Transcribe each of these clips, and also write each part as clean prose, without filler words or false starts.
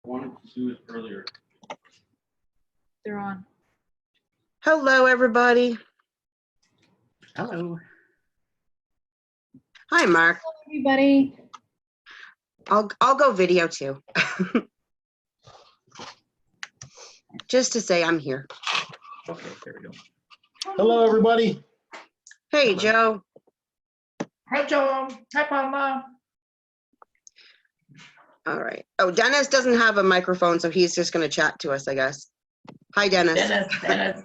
wanted to do it earlier. They're on. Hello, everybody. Hello. Hi, Mark. Hello, everybody. I'll go video too. Just to say I'm here. Okay, there we go. Hello, everybody. Hey, Hello. Joe. Hi, Joe. Hi, Palma. All right. Oh, Dennis doesn't have a microphone, so he's just going to chat to us, I guess. Hi, Dennis. Dennis.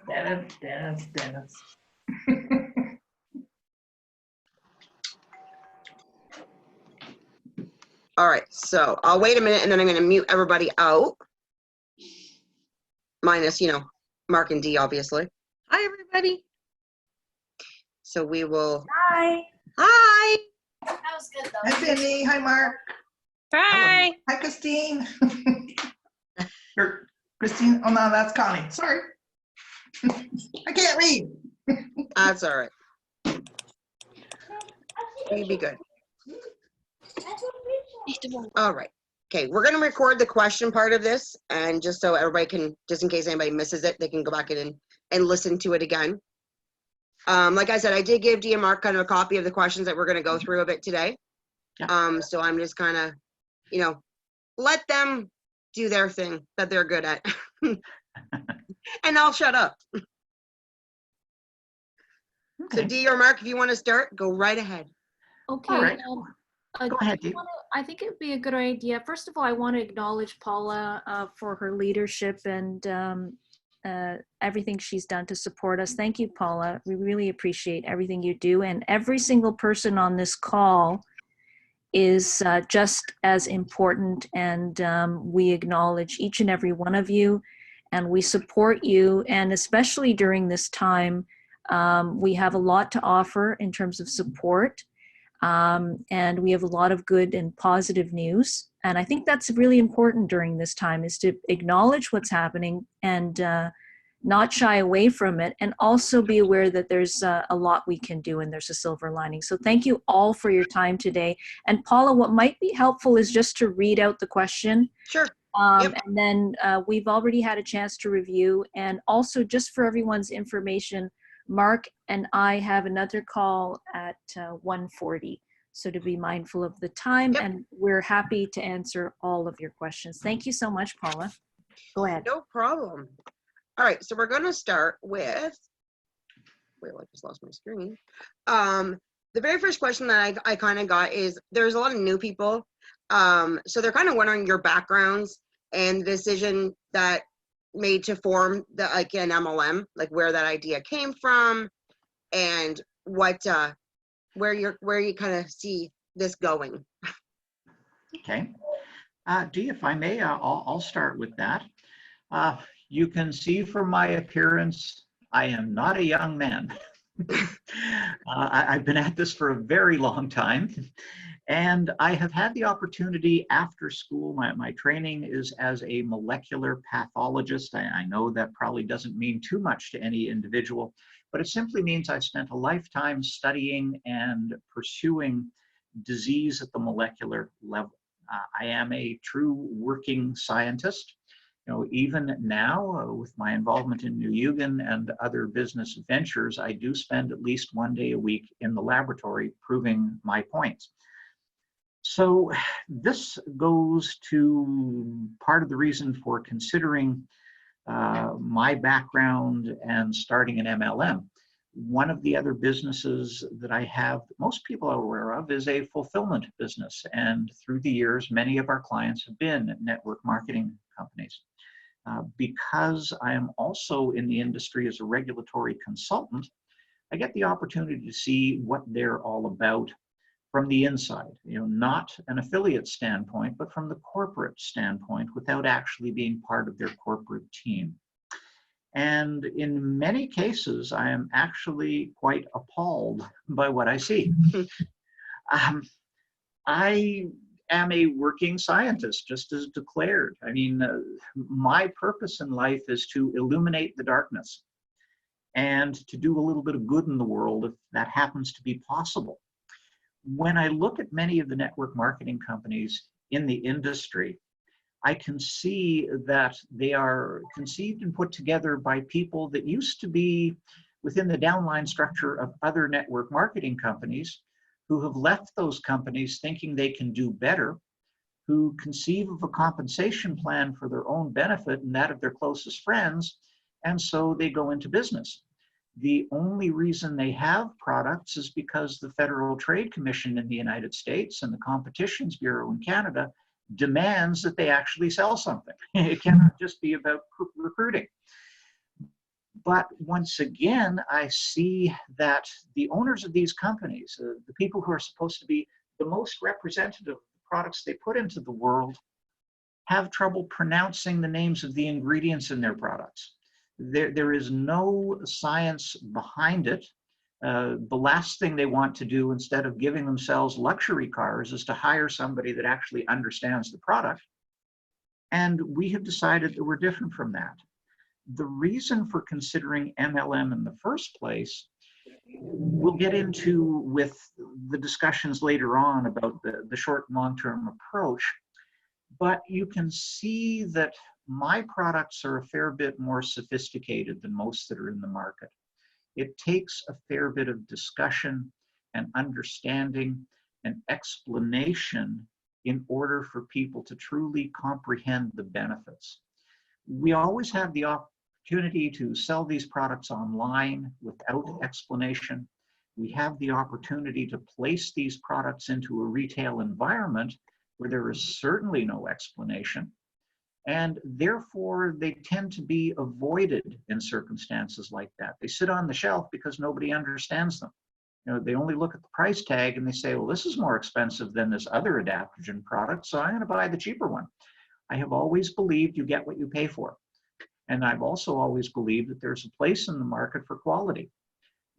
All right. So I'll wait a minute, and then I'm going to mute everybody out. Minus, Mark and Dee, obviously. Hi, everybody. So we will. Hi. Hi. That was good, though. Hi, Cindy. Hi, Mark. Hi. Hi, Christine. Or Christine. Oh, no, that's Connie. Sorry. I can't read. That's all right. You'll be good. All right. Okay, we're going to record the question part of this, and just so everybody can, just in case anybody misses it, they can go back in and listen to it again. Like I said, I did give Dee and Mark kind of a copy of the questions that we're going to go through a bit today. Yeah. So I'm just kind of, let them do their thing that they're good at. And I'll shut up. So Okay. Dee or Mark, if you want to start, go right ahead. Okay. All right. Go Go ahead, Dee. I think it'd be a good idea. First of all, I want to acknowledge Paula for her leadership and everything she's done to support us. Thank you, Paula. We really appreciate everything you do. And every single person on this call is just as important. And we acknowledge each and every one of you. And we support you. And especially during this time, we have a lot to offer in terms of support. And we have a lot of good and positive news. And I think that's really important during this time, is to acknowledge what's happening and not shy away from it, and also be aware that there's a lot we can do and there's a silver lining. So thank you all for your time today. And Paula, what might be helpful is just to read out the question. Sure. Yep. And then we've already had a chance to review. And also, just for everyone's information, Mark and I have another call at 1:40. So to be mindful of the time, Yep. and we're happy to answer all of your questions. Thank you so much, Paula. Go ahead. No problem. All right, so we're going to start with, wait, I just lost my screen. The very first question that I kind of got is, there's a lot of new people. So they're kind of wondering your backgrounds and the decision that made to form an MLM, like where that idea came from, and what where you kind of see this going. Okay. Dee, if I may, I'll start with that. You can see from my appearance, I am not a young man. I've been at this for a very long time. And I have had the opportunity after school, my training is as a molecular pathologist. I know that probably doesn't mean too much to any individual, but it simply means I spent a lifetime studying and pursuing disease at the molecular level. I am a true working scientist. Even now, with my involvement in New Yugen and other business ventures, I do spend at least one day a week in the laboratory proving my points. So this goes to part of the reason for considering my background and starting an MLM. One of the other businesses that I have that most people are aware of is a fulfillment business. And through the years, many of our clients have been network marketing companies. Because I am also in the industry as a regulatory consultant, I get the opportunity to see what they're all about from the inside, not an affiliate standpoint, but from the corporate standpoint, without actually being part of their corporate team. And in many cases, I am actually quite appalled by what I see. I am a working scientist, just as declared. I mean, my purpose in life is to illuminate the darkness and to do a little bit of good in the world if that happens to be possible. When I look at many of the network marketing companies in the industry, I can see that they are conceived and put together by people that used to be within the downline structure of other network marketing companies who have left those companies thinking they can do better, who conceive of a compensation plan for their own benefit and that of their closest friends, and so they go into business. The only reason they have products is because the Federal Trade Commission in the United States and the Competitions Bureau in Canada demands that they actually sell something. It cannot just be about recruiting. But once again, I see that the owners of these companies, the people who are supposed to be the most representative of the products they put into the world, have trouble pronouncing the names of the ingredients in their products. There is no science behind it. The last thing they want to do, instead of giving themselves luxury cars, is to hire somebody that actually understands the product. And we have decided that we're different from that. The reason for considering MLM in the first place, we'll get into with the discussions later on about the short and long-term approach, but you can see that my products are a fair bit more sophisticated than most that are in the market. It takes a fair bit of discussion and understanding and explanation in order for people to truly comprehend the benefits. We always have the opportunity to sell these products online without explanation. We have the opportunity to place these products into a retail environment where there is certainly no explanation. And therefore, they tend to be avoided in circumstances like that. They sit on the shelf because nobody understands them. You know, they only look at the price tag and they say, well, this is more expensive than this other adaptogen product, so I'm going to buy the cheaper one. I have always believed you get what you pay for. And I've also always believed that there's a place in the market for quality.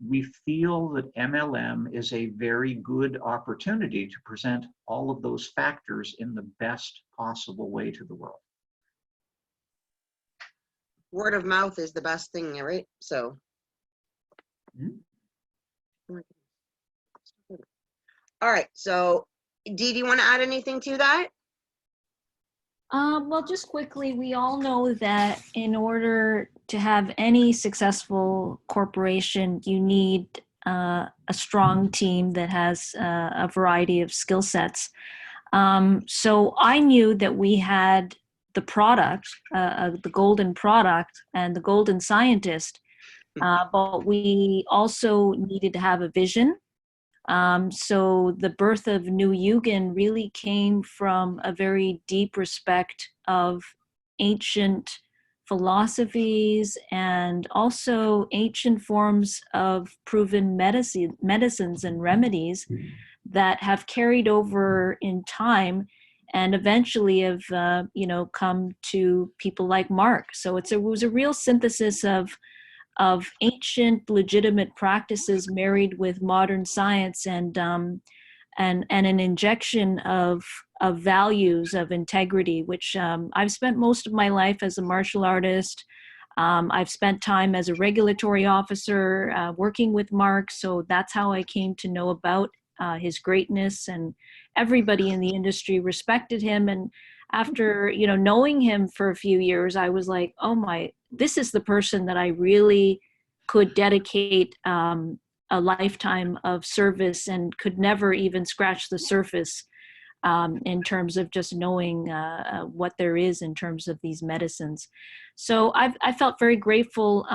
We feel that MLM is a very good opportunity to present all of those factors in the best possible way to the world. Word of mouth is the best thing, right? So. All right. So, Dee, do you want to add anything to that? Well, just quickly, we all know that in order to have any successful corporation, you need a strong team that has a variety of skill sets. So I knew that we had the product, the golden product and the golden scientist, but we also needed to have a vision. So the birth of New Yugen really came from a very deep respect of ancient philosophies and also ancient forms of proven medicines and remedies that have carried over in time and eventually have come to people like Mark. So it was a real synthesis of ancient legitimate practices married with modern science and an injection of values of integrity, which I've spent most of my life as a martial artist. I've spent time as a regulatory officer working with Mark, so that's how I came to know about his greatness, and everybody in the industry respected him. And after knowing him for a few years, I was like, oh my, this is the person that I really could dedicate a lifetime of service and could never even scratch the surface in terms of just knowing what there is in terms of these medicines. So I felt very grateful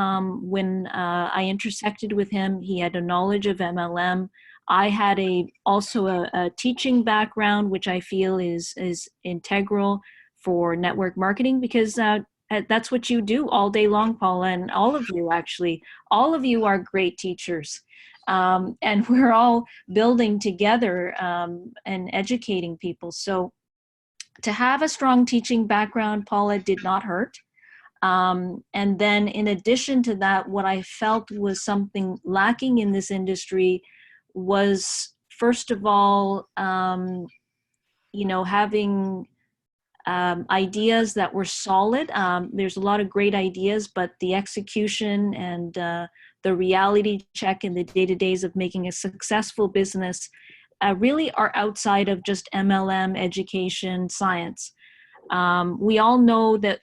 when I intersected with him. He had a knowledge of MLM. I had also a teaching background, which I feel is integral for network marketing, because that's what you do all day long, Paula, and all of you actually. All of you are great teachers. And we're all building together and educating people. So to have a strong teaching background, Paula, did not hurt. And then in addition to that, what I felt was something lacking in this industry was, first of all, having ideas that were solid. There's a lot of great ideas, but the execution and the reality check in the day-to-days of making a successful business really are outside of just MLM, education, science. We all know that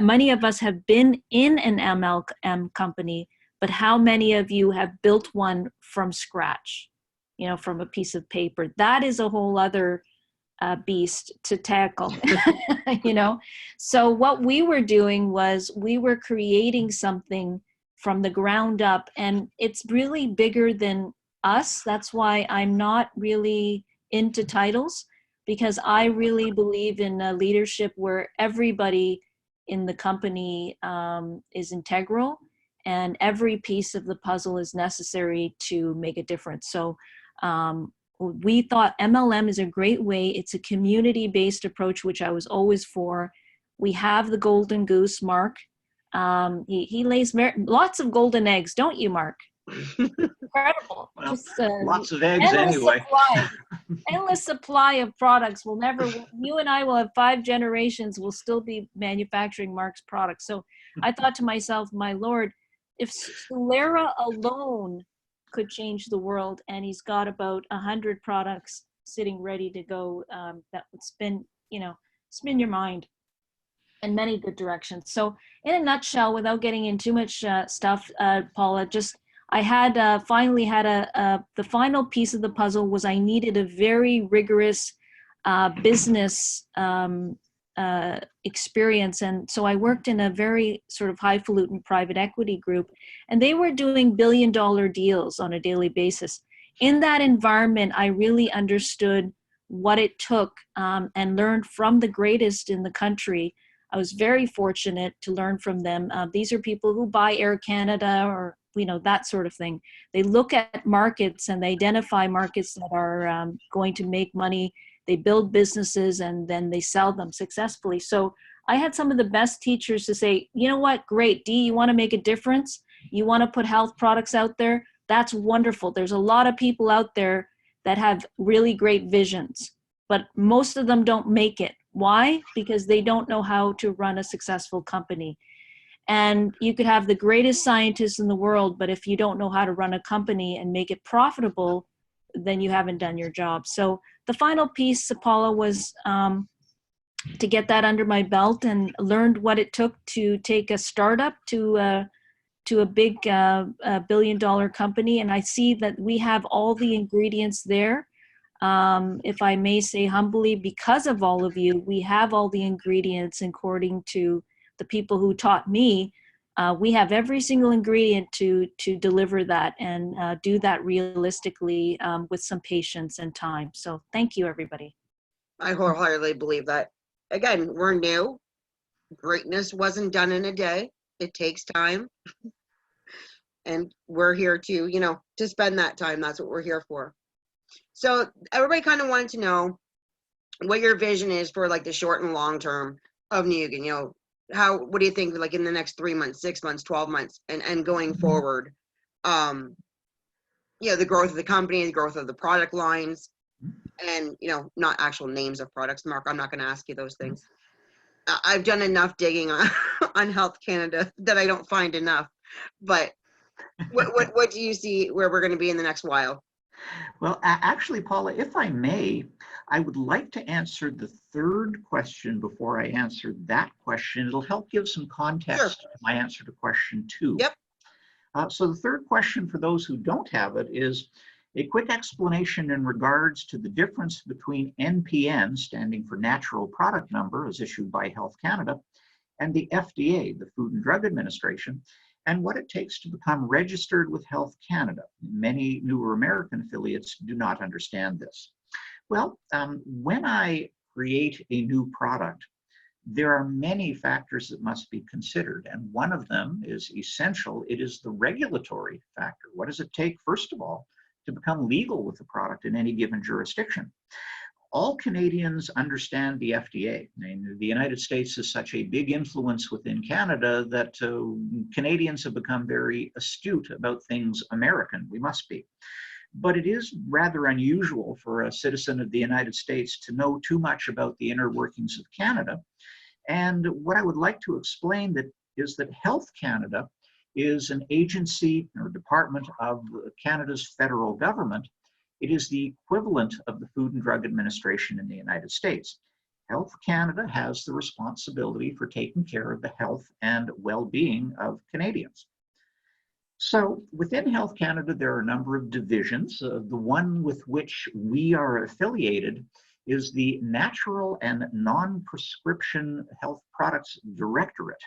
many of us have been in an MLM company, but how many of you have built one from scratch, you know, from a piece of paper? That is a whole other beast to tackle, you know? So what we were doing was we were creating something from the ground up, and it's really bigger than us. That's why I'm not really into titles, because I really believe in leadership where everybody in the company is integral, and every piece of the puzzle is necessary to make a difference. So we thought MLM is a great way. It's a community-based approach, which I was always for. We have the golden goose, Mark. He lays lots of golden eggs, don't you, Mark? Incredible. Well, Just, lots of eggs endless anyway. supply. Endless supply of products. Will never, you and I will have 5 generations, we'll still be manufacturing Mark's products. So I thought to myself, my Lord, if Solera alone could change the world, and he's got about 100 products sitting ready to go, that would spin your mind in many good directions. So in a nutshell, without getting in too much stuff, Paula, I had finally had the final piece of the puzzle was I needed a very rigorous business experience. And so I worked in a very sort of highfalutin private equity group, and they were doing billion-dollar deals on a daily basis. In that environment, I really understood what it took and learned from the greatest in the country. I was very fortunate to learn from them. These are people who buy Air Canada or, that sort of thing. They look at markets and they identify markets that are going to make money. They build businesses and then they sell them successfully. So I had some of the best teachers to say, you know what, great, Dee, you want to make a difference? You want to put health products out there? That's wonderful. There's a lot of people out there that have really great visions, but most of them don't make it. Why? Because they don't know how to run a successful company. And you could have the greatest scientists in the world, but if you don't know how to run a company and make it profitable, then you haven't done your job. So the final piece, Paula, was to get that under my belt and learned what it took to take a startup to a big billion-dollar company. And I see that we have all the ingredients there. If I may say humbly, because of all of you, we have all the ingredients according to the people who taught me. We have every single ingredient to deliver that and do that realistically with some patience and time. So thank you, everybody. I wholeheartedly believe that. Again, we're new. Greatness wasn't done in a day. It takes time. And we're here to, to spend that time. That's what we're here for. So everybody kind of wanted to know what your vision is for like the short and long term of Nugan. What do you think, like in the next 3 months, 6 months, 12 months, and going forward? The growth of the company, the growth of the product lines, and not actual names of products. Mark, I'm not going to ask you those things. I've done enough digging on Health Canada that I don't find enough. But what do you see where we're going to be in the next while? Well, actually, Paula, if I may, I would like to answer the third question before I answer that question. It'll help give some context to my answer to question 2. Yep. So the third question, for those who don't have it, is a quick explanation in regards to the difference between NPN, standing for Natural Product Number, as issued by Health Canada, and the FDA, the Food and Drug Administration, and what it takes to become registered with Health Canada. Many newer American affiliates do not understand this. Well, when I create a new product, there are many factors that must be considered, and one of them is essential. It is the regulatory factor. What does it take, first of all, to become legal with the product in any given jurisdiction? All Canadians understand the FDA. I mean, the United States is such a big influence within Canada that Canadians have become very astute about things American. We must be. But it is rather unusual for a citizen of the United States to know too much about the inner workings of Canada. And what I would like to explain is that Health Canada is an agency or department of Canada's federal government. It is the equivalent of the Food and Drug Administration in the United States. Health Canada has the responsibility for taking care of the health and well-being of Canadians. So within Health Canada, there are a number of divisions. The one with which we are affiliated is the Natural and Non-Prescription Health Products Directorate.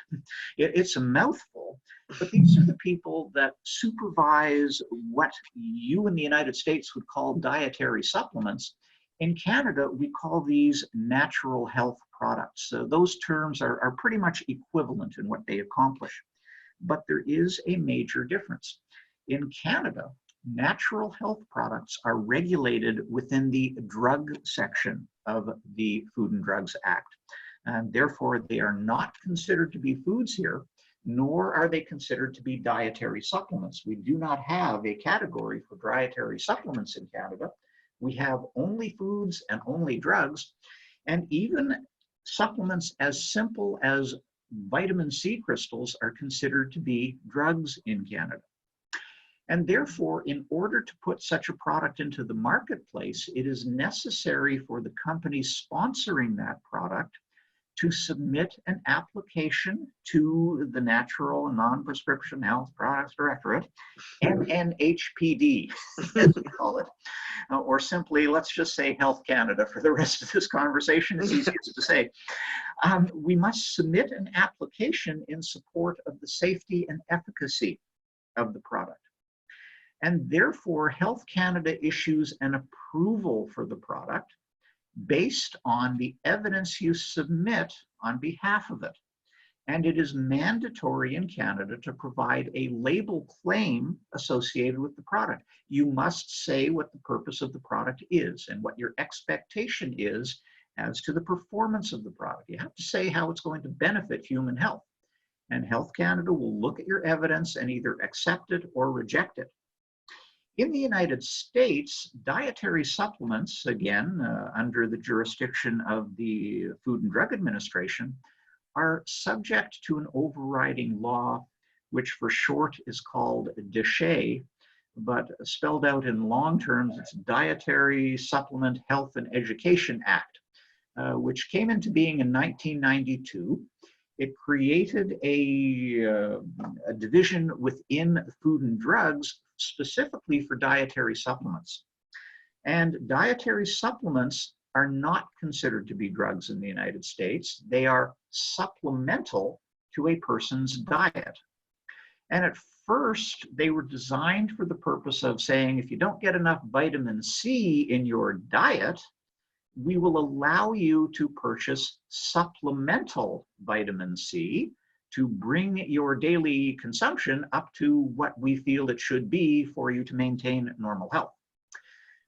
It's a mouthful, but these are the people that supervise what you in the United States would call dietary supplements. In Canada, we call these natural health products. So those terms are pretty much equivalent in what they accomplish. But there is a major difference. In Canada, natural health products are regulated within the drug section of the Food and Drugs Act. And therefore, they are not considered to be foods here, nor are they considered to be dietary supplements. We do not have a category for dietary supplements in Canada. We have only foods and only drugs, and even supplements as simple as vitamin C crystals are considered to be drugs in Canada. And therefore, in order to put such a product into the marketplace, it is necessary for the company sponsoring that product to submit an application to the Natural and Non-Prescription Health Products Directorate, NNHPD, as we call it, or simply, let's just say Health Canada for the rest of this conversation. It's easiest to say. We must submit an application in support of the safety and efficacy of the product. And therefore, Health Canada issues an approval for the product based on the evidence you submit on behalf of it. And it is mandatory in Canada to provide a label claim associated with the product. You must say what the purpose of the product is and what your expectation is as to the performance of the product. You have to say how it's going to benefit human health. And Health Canada will look at your evidence and either accept it or reject it. In the United States, dietary supplements, again, under the jurisdiction of the Food and Drug Administration, are subject to an overriding law, which for short is called DSHEA, but spelled out in long terms, it's Dietary Supplement Health and Education Act, which came into being in 1992. It created a division within food and drugs specifically for dietary supplements. And dietary supplements are not considered to be drugs in the United States. They are supplemental to a person's diet. And at first, they were designed for the purpose of saying, if you don't get enough vitamin C in your diet, we will allow you to purchase supplemental vitamin C to bring your daily consumption up to what we feel it should be for you to maintain normal health.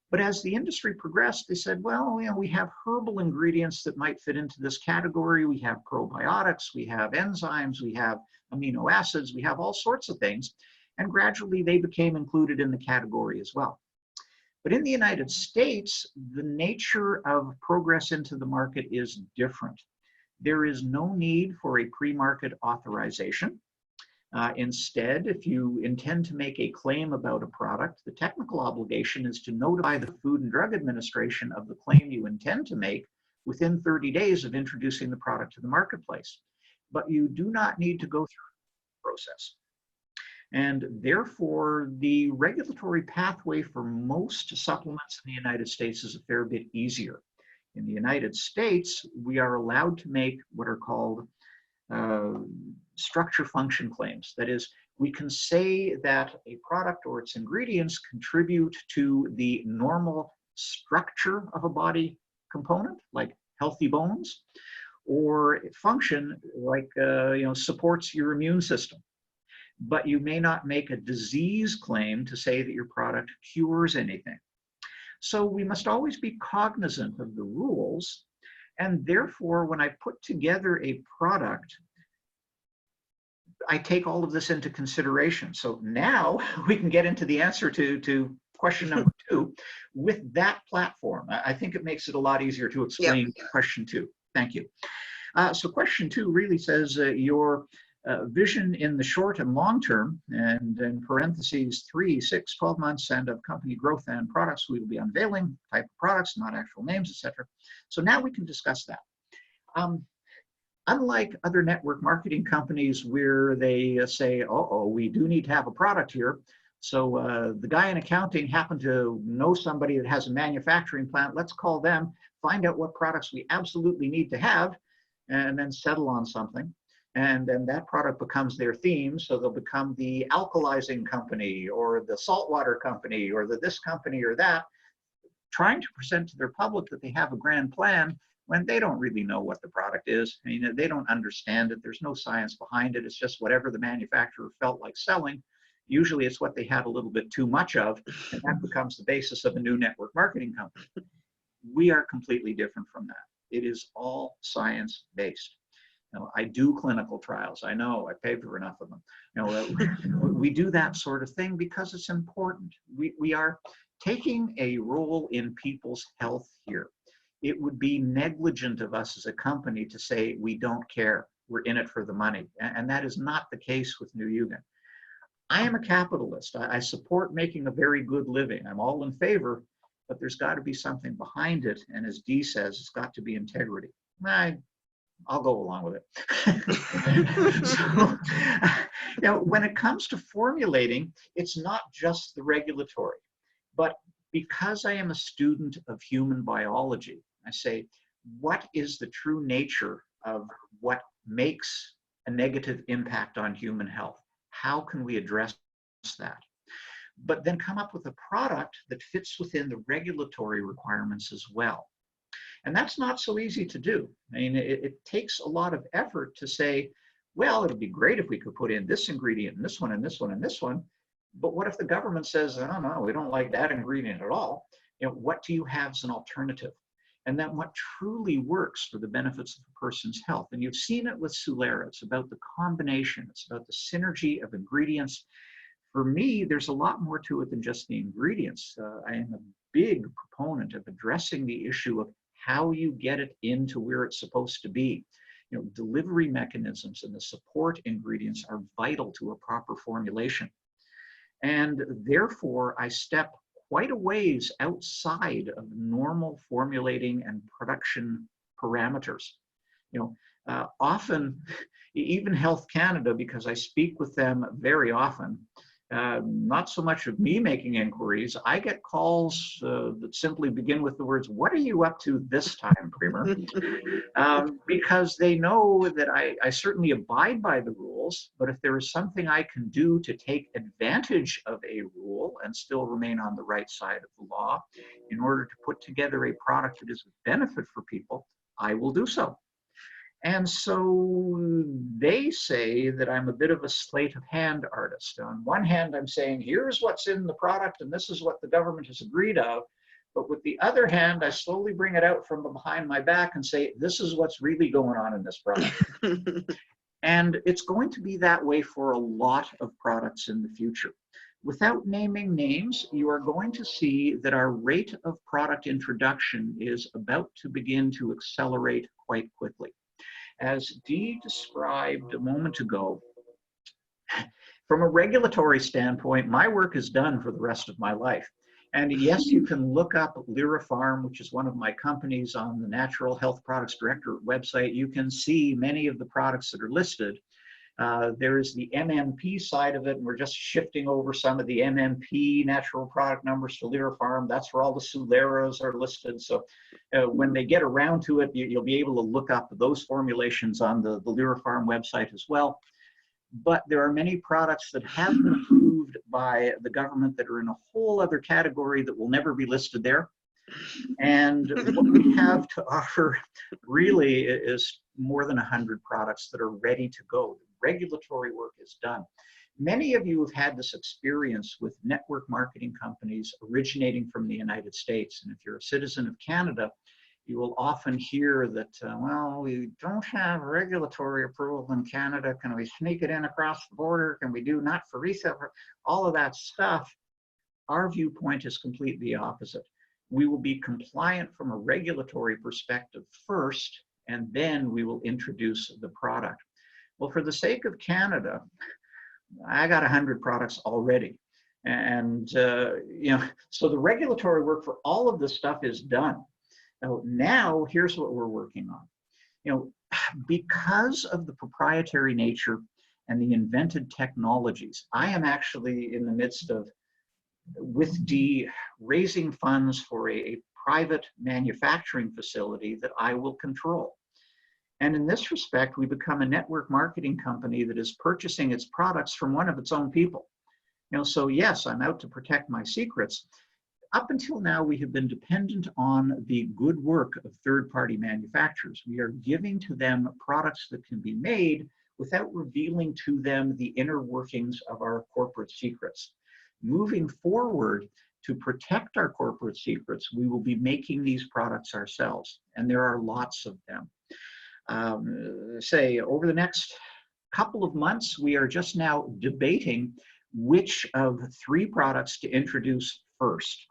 But as the industry progressed, they said, well, you know, we have herbal ingredients that might fit into this category. We have probiotics, we have enzymes, we have amino acids, we have all sorts of things. And gradually they became included in the category as well. But in the United States, the nature of progress into the market is different. There is no need for a pre-market authorization. Instead, if you intend to make a claim about a product, the technical obligation is to notify the Food and Drug Administration of the claim you intend to make within 30 days of introducing the product to the marketplace. But you do not need to go through the process. And therefore, the regulatory pathway for most supplements in the United States is a fair bit easier. In the United States, we are allowed to make what are called structure function claims. That is, we can say that a product or its ingredients contribute to the normal structure of a body component, like healthy bones, or function like supports your immune system. But you may not make a disease claim to say that your product cures anything. So we must always be cognizant of the rules, and therefore when I put together a product, I take all of this into consideration. So now we can get into the answer to question number 2 with that platform. I think it makes it a lot easier to explain question 2. Thank you. So question 2 really says your vision in the short and long term, and in parentheses 3, 6, 12 months, and of company growth and products we will be unveiling, type of products, not actual names, etc. So now we can discuss that. Unlike other network marketing companies where they say, oh, we do need to have a product here. So the guy in accounting happened to know somebody that has a manufacturing plant. Let's call them, find out what products we absolutely need to have, and then settle on something. And then that product becomes their theme. So they'll become the alkalizing company or the saltwater company or the this company or that, trying to present to their public that they have a grand plan when they don't really know what the product is. I mean, they don't understand it. There's no science behind it. It's just whatever the manufacturer felt like selling. Usually it's what they had a little bit too much of, and that becomes the basis of a new network marketing company. We are completely different from that. It is all science-based. You know, I do clinical trials. I know I pay for enough of them. You know, we do that sort of thing because it's important. We are taking a role in people's health here. It would be negligent of us as a company to say we don't care. We're in it for the money, and that is not the case with New Yugen. I am a capitalist. I support making a very good living. I'm all in favor, but there's got to be something behind it. And as Dee says, it's got to be integrity. I'll go along with it. So, now, when it comes to formulating, it's not just the regulatory, but because I am a student of human biology, I say, what is the true nature of what makes a negative impact on human health? How can we address that? But then come up with a product that fits within the regulatory requirements as well. And that's not so easy to do. I mean, it takes a lot of effort to say, well, it would be great if we could put in this ingredient and this one and this one and this one. But what if the government says, oh, no, we don't like that ingredient at all? You know, what do you have as an alternative? And then what truly works for the benefits of a person's health. And you've seen it with Sulera. It's about the combination. It's about the synergy of ingredients. For me, there's a lot more to it than just the ingredients. I am a big proponent of addressing the issue of how you get it into where it's supposed to be. You know, delivery mechanisms and the support ingredients are vital to a proper formulation. And therefore, I step quite a ways outside of normal formulating and production parameters. You know, often, even Health Canada, because I speak with them very often, not so much of me making inquiries, I get calls that simply begin with the words, what are you up to this time, Priemer? Because they know that I certainly abide by the rules, but if there is something I can do to take advantage of a rule and still remain on the right side of the law in order to put together a product that is of benefit for people, I will do so. And so they say that I'm a bit of a sleight of hand artist. On one hand, I'm saying, here's what's in the product, and this is what the government has agreed of. But with the other hand, I slowly bring it out from behind my back and say, this is what's really going on in this product. And it's going to be that way for a lot of products in the future. Without naming names, you are going to see that our rate of product introduction is about to begin to accelerate quite quickly. As Dee described a moment ago, from a regulatory standpoint, my work is done for the rest of my life. And yes, you can look up Lyra Farm, which is one of my companies, on the Natural Health Products Director website. You can see many of the products that are listed. There is the MMP side of it, and we're just shifting over some of the MMP natural product numbers to Lyra Farm. That's where all the Suleras are listed. So when they get around to it, you'll be able to look up those formulations on the Lyra Farm website as well. But there are many products that have been approved by the government that are in a whole other category that will never be listed there. And what we have to offer really is more than 100 products that are ready to go. Regulatory work is done. Many of you have had this experience with network marketing companies originating from the United States. And if you're a citizen of Canada, you will often hear that, well, we don't have regulatory approval in Canada. Can we sneak it in across the border? Can we do not for resale? All of that stuff. Our viewpoint is completely opposite. We will be compliant from a regulatory perspective first, and then we will introduce the product. Well, for the sake of Canada, I got 100 products already. And, you know, so the regulatory work for all of this stuff is done. Now, here's what we're working on. You know, because of the proprietary nature and the invented technologies, I am actually in the midst of, with Dee, raising funds for a private manufacturing facility that I will control. And in this respect, we become a network marketing company that is purchasing its products from one of its own people. You know, so yes, I'm out to protect my secrets. Up until now, we have been dependent on the good work of third-party manufacturers. We are giving to them products that can be made without revealing to them the inner workings of our corporate secrets. Moving forward, to protect our corporate secrets, we will be making these products ourselves, and there are lots of them. Say, over the next couple of months, we are just now debating which of 3 products to introduce first.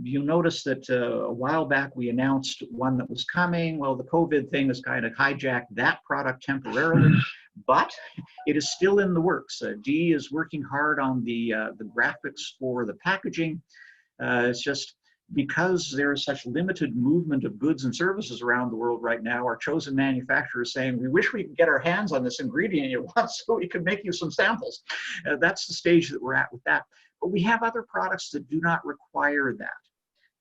You'll notice that a while back we announced one that was coming. Well, the COVID thing has kind of hijacked that product temporarily, but it is still in the works. Dee is working hard on the graphics for the packaging. It's just because there is such limited movement of goods and services around the world right now, our chosen manufacturer is saying, we wish we could get our hands on this ingredient you want so we can make you some samples. That's the stage that we're at with that. But we have other products that do not require that.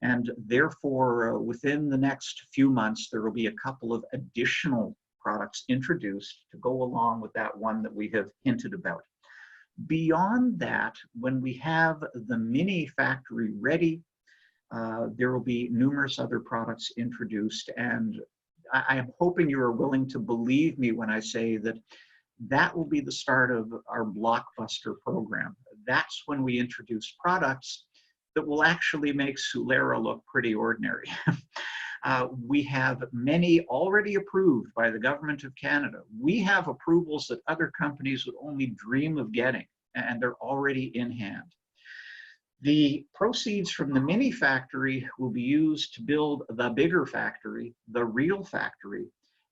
And therefore, within the next few months, there will be a couple of additional products introduced to go along with that one that we have hinted about. Beyond that, when we have the mini factory ready, there will be numerous other products introduced. And I am hoping you are willing to believe me when I say that that will be the start of our blockbuster program. That's when we introduce products that will actually make Solera look pretty ordinary. We have many already approved by the Government of Canada. We have approvals that other companies would only dream of getting, and they're already in hand. The proceeds from the mini factory will be used to build the bigger factory, the real factory,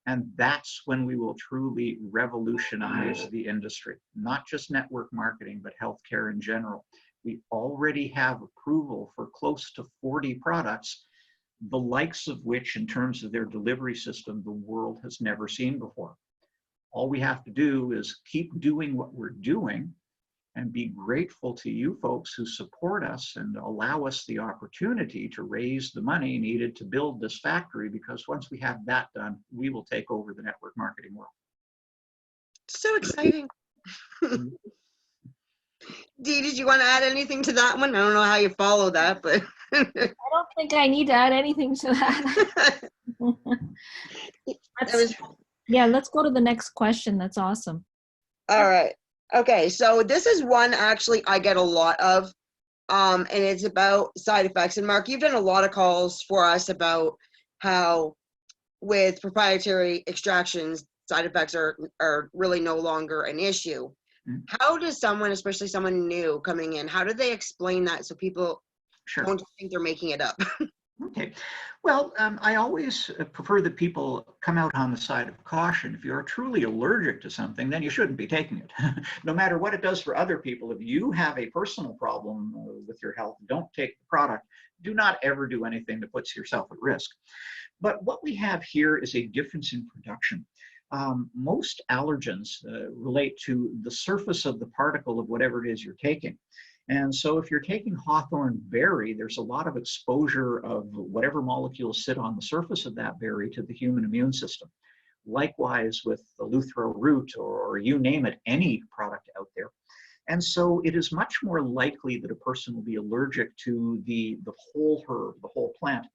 and that's when we will truly revolutionize the industry, not just network marketing, but healthcare in general. We already have approval for close to 40 products, the likes of which, in terms of their delivery system, the world has never seen before. All we have to do is keep doing what we're doing and be grateful to you folks who support us and allow us the opportunity to raise the money needed to build this factory, because once we have that done, we will take over the network marketing world. So exciting. Dee, did you want to add anything to that one? I don't know how you follow that, but I don't think I need to add anything to that. Yeah, let's go to the next question. That's awesome. all right. Okay, so this is one actually I get a lot of, and it's about side effects. And Mark, you've done a lot of calls for us about how with proprietary extractions, side effects are really no longer an issue. Mm-hmm. How does someone, especially someone new coming in, how do they explain that so people don't think they're making it up? Okay. Well, I always prefer that people come out on the side of caution. If you're truly allergic to something, then you shouldn't be taking it. No matter what it does for other people, if you have a personal problem with your health, don't take the product. Do not ever do anything that puts yourself at risk. But what we have here is a difference in production. Most allergens relate to the surface of the particle of whatever it is you're taking. And so if you're taking hawthorn berry, there's a lot of exposure of whatever molecules sit on the surface of that berry to the human immune system. Likewise with the luthro root, or you name it, any product out there. And so it is much more likely that a person will be allergic to the whole herb, the whole plant.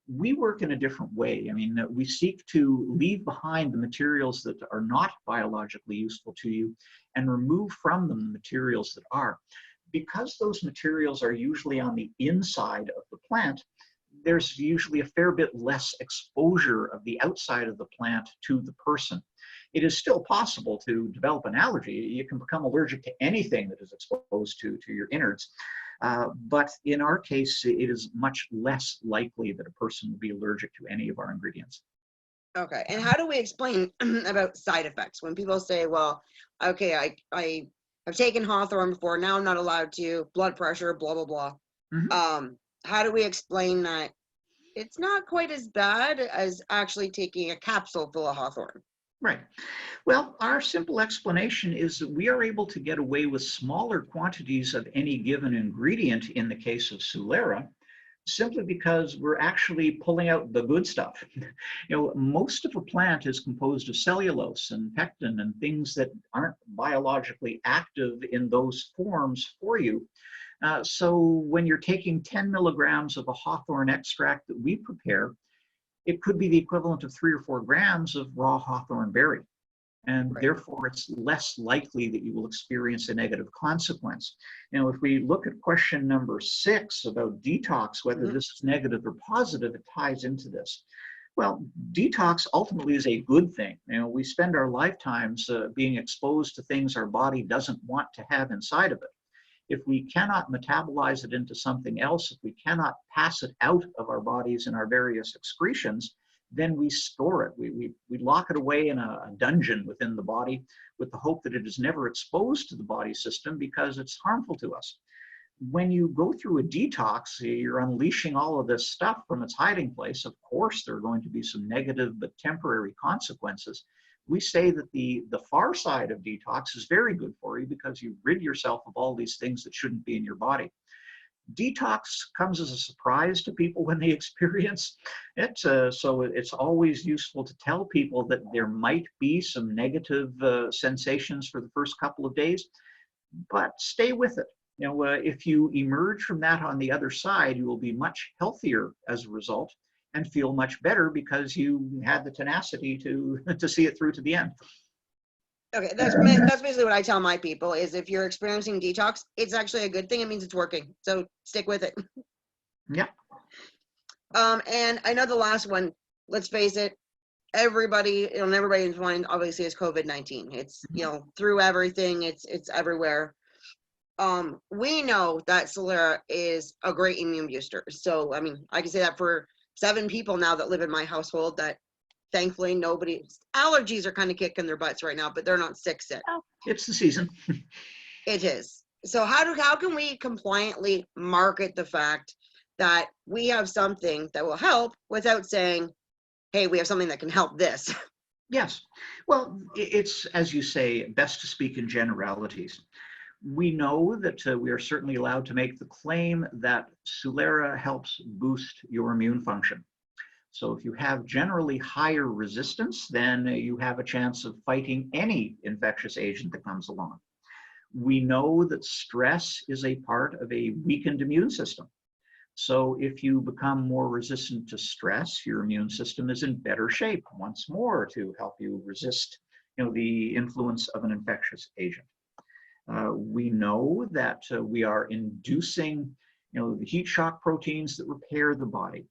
We work in a different way. I mean, we seek to leave behind the materials that are not biologically useful to you and remove from them the materials that are. Because those materials are usually on the inside of the plant, there's usually a fair bit less exposure of the outside of the plant to the person. It is still possible to develop an allergy. You can become allergic to anything that is exposed to your innards. But in our case, it is much less likely that a person will be allergic to any of our ingredients. Okay, and how do we explain about side effects when people say, well, okay, I've taken hawthorn before, now I'm not allowed to, blood pressure, blah, blah, blah. Mm-hmm. How do we explain that it's not quite as bad as actually taking a capsule full of hawthorn. Right. Well, our simple explanation is that we are able to get away with smaller quantities of any given ingredient in the case of Solera, simply because we're actually pulling out the good stuff. Most of a plant is composed of cellulose and pectin and things that aren't biologically active in those forms for you. So when you're taking 10 milligrams of a hawthorn extract that we prepare, it could be the equivalent of 3 or 4 grams of raw hawthorn berry. And Right. therefore, it's less likely that you will experience a negative consequence. If we look at question number 6 about detox, whether this is negative or positive, it ties into this. Well, detox ultimately is a good thing. We spend our lifetimes being exposed to things our body doesn't want to have inside of it. If we cannot metabolize it into something else, if we cannot pass it out of our bodies in our various excretions, then we store it. We lock it away in a dungeon within the body with the hope that it is never exposed to the body system because it's harmful to us. When you go through a detox, you're unleashing all of this stuff from its hiding place. Of course, there are going to be some negative but temporary consequences. We say that the far side of detox is very good for you because you rid yourself of all these things that shouldn't be in your body. Detox comes as a surprise to people when they experience it. So it's always useful to tell people that there might be some negative sensations for the first couple of days, but stay with it. If you emerge from that on the other side, you will be much healthier as a result and feel much better because you had the tenacity to see it through to the end. Okay, that's basically what I tell my people is if you're experiencing detox, it's actually a good thing. It means it's working. So stick with it. Yeah. And I know the last one, let's face it, everybody, everybody's mind obviously is COVID-19. It's, through everything, it's everywhere. We know that Solera is a great immune booster. So, I mean, I can say that for 7 people now that live in my household that thankfully allergies are kind of kicking their butts right now, but they're not sick. It's the season. It is. So how can we compliantly market the fact that we have something that will help without saying, hey, we have something that can help this? Yes. Well, it's, as you say, best to speak in generalities. We know that we are certainly allowed to make the claim that Solera helps boost your immune function. So if you have generally higher resistance, then you have a chance of fighting any infectious agent that comes along. We know that stress is a part of a weakened immune system. So if you become more resistant to stress, your immune system is in better shape once more to help you resist, the influence of an infectious agent. We know that we are inducing, the heat shock proteins that repair the body.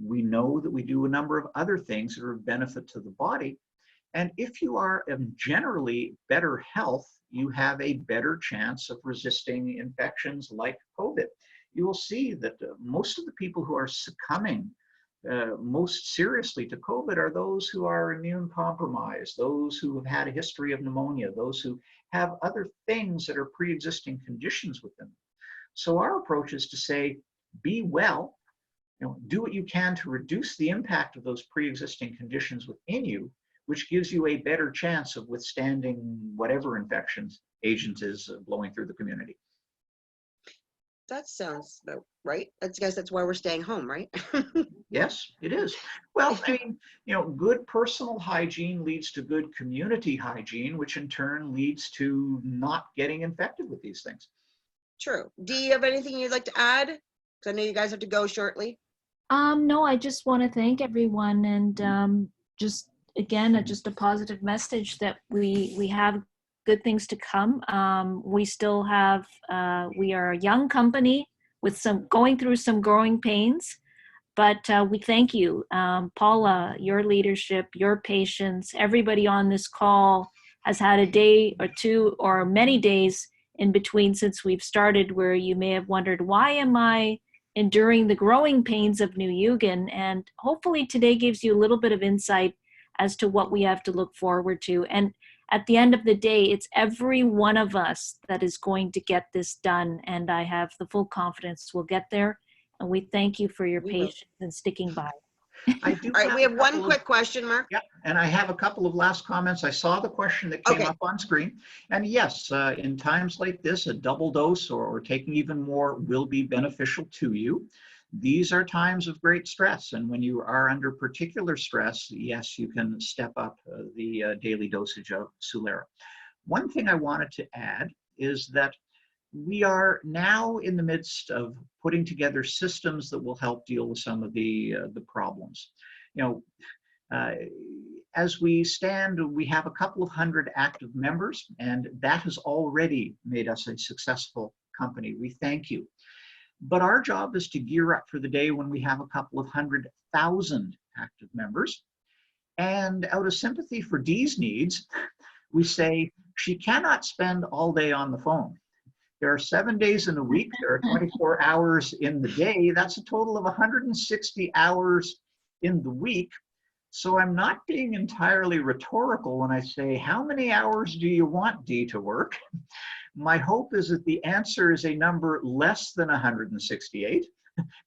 We know that we do a number of other things that are of benefit to the body. And if you are in generally better health, you have a better chance of resisting infections like COVID. You will see that most of the people who are succumbing most seriously to COVID are those who are immune compromised, those who have had a history of pneumonia, those who have other things that are pre-existing conditions with them. So our approach is to say, be well, do what you can to reduce the impact of those pre-existing conditions within you, which gives you a better chance of withstanding whatever infections agent is blowing through the community. That sounds about right. I guess that's why we're staying home, right? Yes, it is. Well, I mean, good personal hygiene leads to good community hygiene, which in turn leads to not getting infected with these things. True. Do you have anything you'd like to add? Because I know you guys have to go shortly. No, I just want to thank everyone and just again, just a positive message that we have good things to come. We still have, we are a young company with going through some growing pains, but we thank you. Paula, your leadership, your patience, everybody on this call has had a day or two or many days in between since we've started where you may have wondered, why am I enduring the growing pains of New Yugen? And hopefully today gives you a little bit of insight as to what we have to look forward to. And at the end of the day, it's every one of us that is going to get this done. And I have the full confidence we'll get there We thank you for your We will. patience and sticking by. I do All right, we a have one couple of- quick question, Mark. Yep, and I have a couple of last comments. I saw the question that came Okay. up on screen. And yes, in times like this, a double dose or taking even more will be beneficial to you. These are times of great stress. And when you are under particular stress, yes, you can step up the daily dosage of Sulera. One thing I wanted to add is that we are now in the midst of putting together systems that will help deal with some of the problems. You know, as we stand, we have a couple of hundred active members, and that has already made us a successful company. We thank you. But our job is to gear up for the day when we have a couple of 100,000 active members. And out of sympathy for Dee's needs, we say she cannot spend all day on the phone. There are 7 days in a week. There are 24 hours in the day. That's a total of 160 hours in the week. So I'm not being entirely rhetorical when I say, how many hours do you want Dee to work? My hope is that the answer is a number less than 168,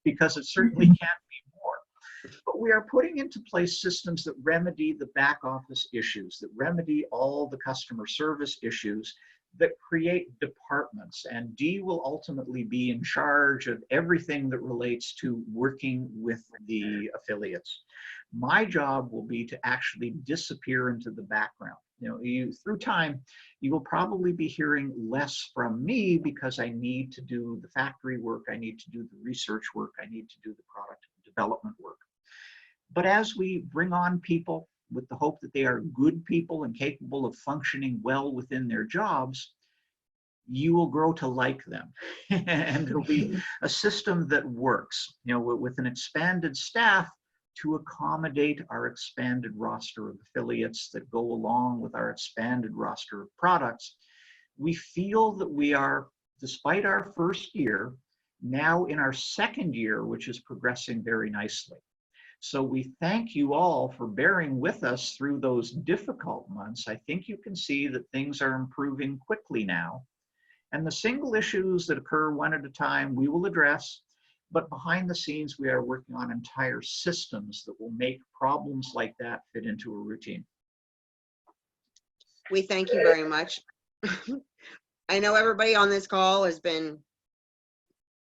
because it certainly can't be more. But we are putting into place systems that remedy the back office issues, that remedy all the customer service issues, that create departments, and Dee will ultimately be in charge of everything that relates to working with the affiliates. My job will be to actually disappear into the background. You know, through time, you will probably be hearing less from me because I need to do the factory work, I need to do the research work, I need to do the product development work. But as we bring on people with the hope that they are good people and capable of functioning well within their jobs, you will grow to like them. And there'll be a system that works, you know, with an expanded staff to accommodate our expanded roster of affiliates that go along with our expanded roster of products. We feel that we are, despite our first year, now in our second year, which is progressing very nicely. So we thank you all for bearing with us through those difficult months. I think you can see that things are improving quickly now. And the single issues that occur one at a time, we will address. But behind the scenes, we are working on entire systems that will make problems like that fit into a routine. We thank you very much. I know everybody on this call has been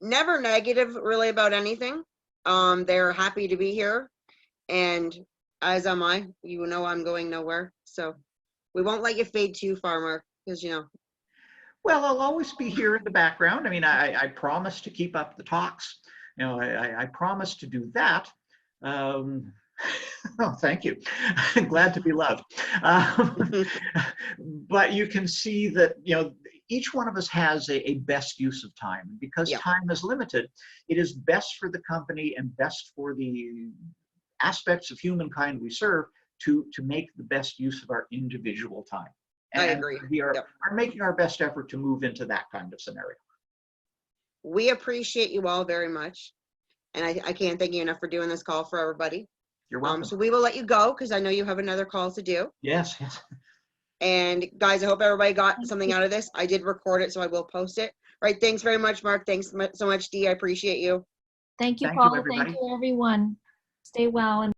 never negative really about anything. They're happy to be here, and as am I. You know I'm going nowhere, so we won't let you fade too far, Mark, because you know. Well, I'll always be here in the background. I mean, I promise to keep up the talks. You know, I promise to do that. Oh, thank you. Glad to be loved. But you can see that, you know, each one of us has a best use of time. Because time is limited, it is best for the company and best for the aspects of humankind we serve to make the best use of our individual time. And I agree. We are making our best effort to move into that kind of scenario. We appreciate you all very much. And I can't thank you enough for doing this call for everybody. You're welcome. So we will let you go because I know you have another call to do. Yes, yes. And guys, I hope everybody got something out of this. I did record it, so I will post it. All right. Thanks very much, Mark. Thanks so much, Dee. I appreciate you. Thank you, Thank you, Paula. everybody. Thank you, everyone. Stay well. And